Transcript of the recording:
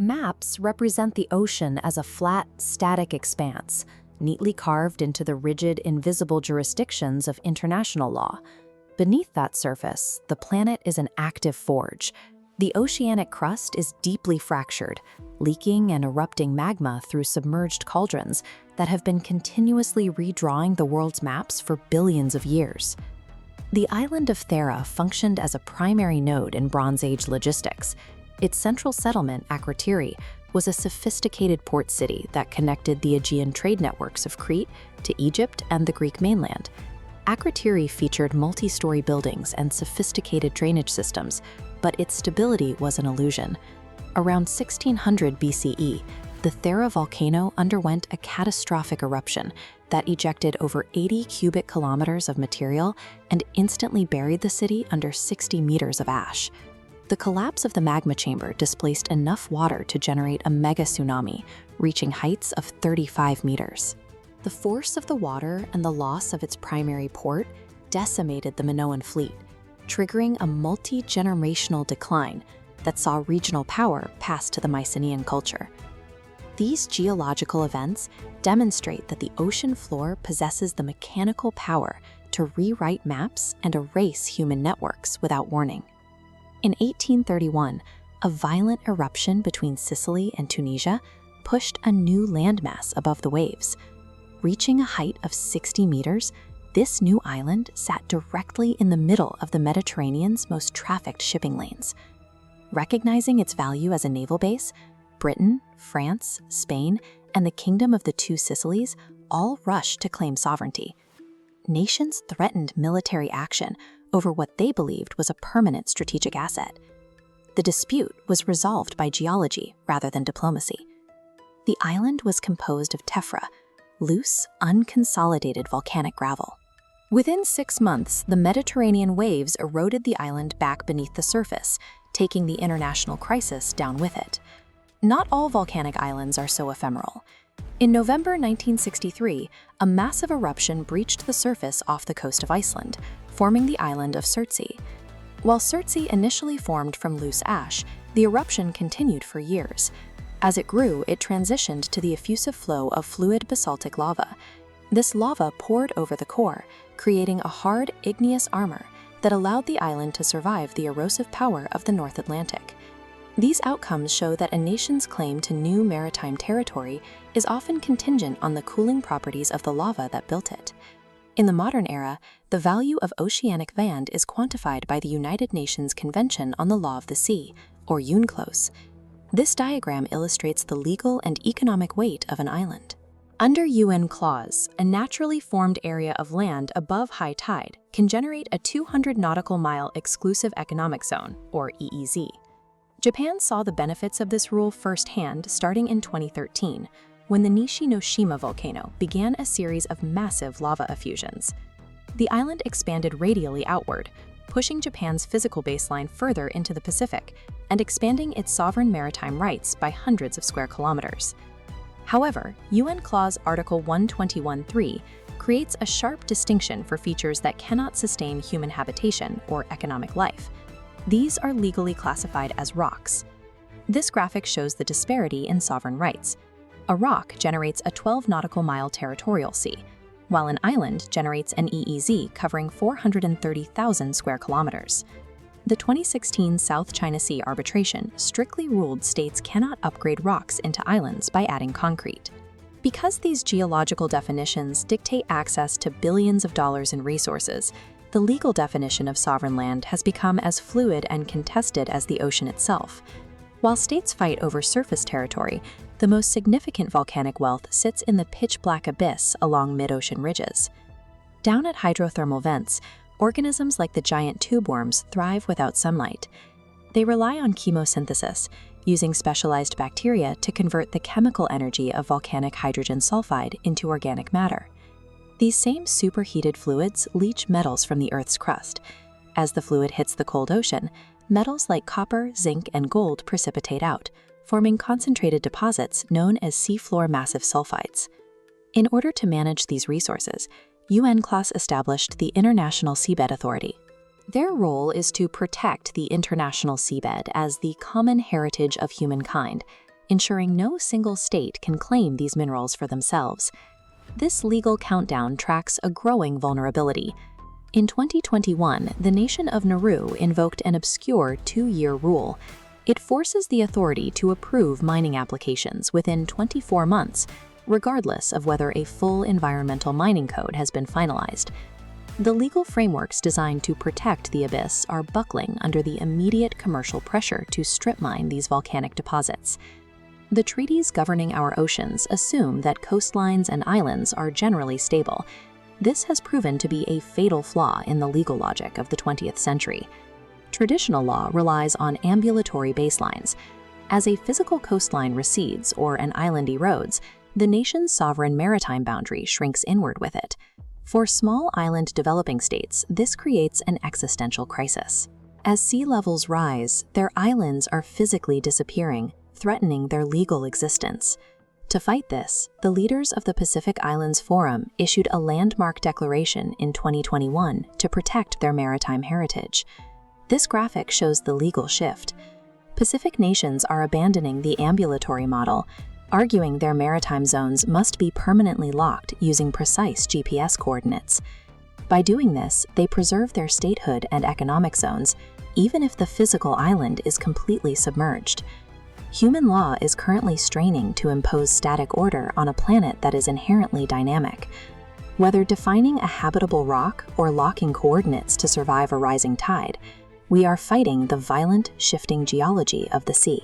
Maps represent the ocean as a flat, static expanse, neatly carved into the rigid, invisible jurisdictions of international law. Beneath that surface, the planet is an active forge. The oceanic crust is deeply fractured, leaking and erupting magma through submerged cauldrons that have been continuously redrawing the world's maps for billions of years. The island of Thera functioned as a primary node in Bronze Age logistics. Its central settlement, Akrotiri, was a sophisticated port city that connected the Aegean trade networks of Crete to Egypt and the Greek mainland. Akrotiri featured multi-story buildings and sophisticated drainage systems, but its stability was an illusion. Around 1600 BCE, the Thera volcano underwent a catastrophic eruption that ejected over 80 cubic kilometers of material and instantly buried the city under 60 meters of ash. The collapse of the magma chamber displaced enough water to generate a mega tsunami, reaching heights of 35 meters. The force of the water and the loss of its primary port decimated the Minoan fleet, triggering a multi-generational decline that saw regional power pass to the Mycenaean culture. These geological events demonstrate that the ocean floor possesses the mechanical power to rewrite maps and erase human networks without warning. In 1831, a violent eruption between Sicily and Tunisia pushed a new landmass above the waves. Reaching a height of 60 meters, this new island sat directly in the middle of the Mediterranean's most trafficked shipping lanes. Recognizing its value as a naval base, Britain, France, Spain, and the Kingdom of the Two Sicilies all rushed to claim sovereignty. Nations threatened military action over what they believed was a permanent strategic asset. The dispute was resolved by geology rather than diplomacy. The island was composed of tephra, loose, unconsolidated volcanic gravel. Within 6 months, the Mediterranean waves eroded the island back beneath the surface, taking the international crisis down with it. Not all volcanic islands are so ephemeral. In November 1963, a massive eruption breached the surface off the coast of Iceland, forming the island of Surtsey. While Surtsey initially formed from loose ash, the eruption continued for years. As it grew, it transitioned to the effusive flow of fluid basaltic lava. This lava poured over the core, creating a hard, igneous armor that allowed the island to survive the erosive power of the North Atlantic. These outcomes show that a nation's claim to new maritime territory is often contingent on the cooling properties of the lava that built it. In the modern era, the value of oceanic land is quantified by the United Nations Convention on the Law of the Sea, or UNCLOS. This diagram illustrates the legal and economic weight of an island. Under UN clause, a naturally formed area of land above high tide can generate a 200 nautical mile exclusive economic zone, or EEZ. Japan saw the benefits of this rule firsthand starting in 2013, when the Nishi-no-shima volcano began a series of massive lava effusions. The island expanded radially outward, pushing Japan's physical baseline further into the Pacific and expanding its sovereign maritime rights by hundreds of square kilometers. However, UN Clause Article 121.3 creates a sharp distinction for features that cannot sustain human habitation or economic life. These are legally classified as rocks. This graphic shows the disparity in sovereign rights. A rock generates a 12 nautical mile territorial sea, while an island generates an EEZ covering 430,000 square kilometers. The 2016 South China Sea arbitration strictly ruled states cannot upgrade rocks into islands by adding concrete. Because these geological definitions dictate access to billions of dollars in resources, the legal definition of sovereign land has become as fluid and contested as the ocean itself. While states fight over surface territory, the most significant volcanic wealth sits in the pitch-black abyss along mid-ocean ridges. Down at hydrothermal vents, organisms like the giant tube worms thrive without sunlight. They rely on chemosynthesis, using specialized bacteria to convert the chemical energy of volcanic hydrogen sulfide into organic matter. These same superheated fluids leach metals from the Earth's crust. As the fluid hits the cold ocean, metals like copper, zinc, and gold precipitate out, forming concentrated deposits known as seafloor massive sulfides. In order to manage these resources, UNCLOS established the International Seabed Authority. Their role is to protect the international seabed as the common heritage of humankind, ensuring no single state can claim these minerals for themselves. This legal countdown tracks a growing vulnerability. In 2021, the nation of Nauru invoked an obscure 2-year rule. It forces the authority to approve mining applications within 24 months, regardless of whether a full environmental mining code has been finalized. The legal frameworks designed to protect the abyss are buckling under the immediate commercial pressure to strip mine these volcanic deposits. The treaties governing our oceans assume that coastlines and islands are generally stable. This has proven to be a fatal flaw in the legal logic of the 20th century. Traditional law relies on ambulatory baselines. As a physical coastline recedes or an island erodes, the nation's sovereign maritime boundary shrinks inward with it. For small island developing states, this creates an existential crisis. As sea levels rise, their islands are physically disappearing, threatening their legal existence. To fight this, the leaders of the Pacific Islands Forum issued a landmark declaration in 2021 to protect their maritime heritage. This graphic shows the legal shift. Pacific nations are abandoning the ambulatory model, arguing their maritime zones must be permanently locked using precise GPS coordinates. By doing this, they preserve their statehood and economic zones, even if the physical island is completely submerged. Human law is currently straining to impose static order on a planet that is inherently dynamic. Whether defining a habitable rock or locking coordinates to survive a rising tide, we are fighting the violent, shifting geology of the sea.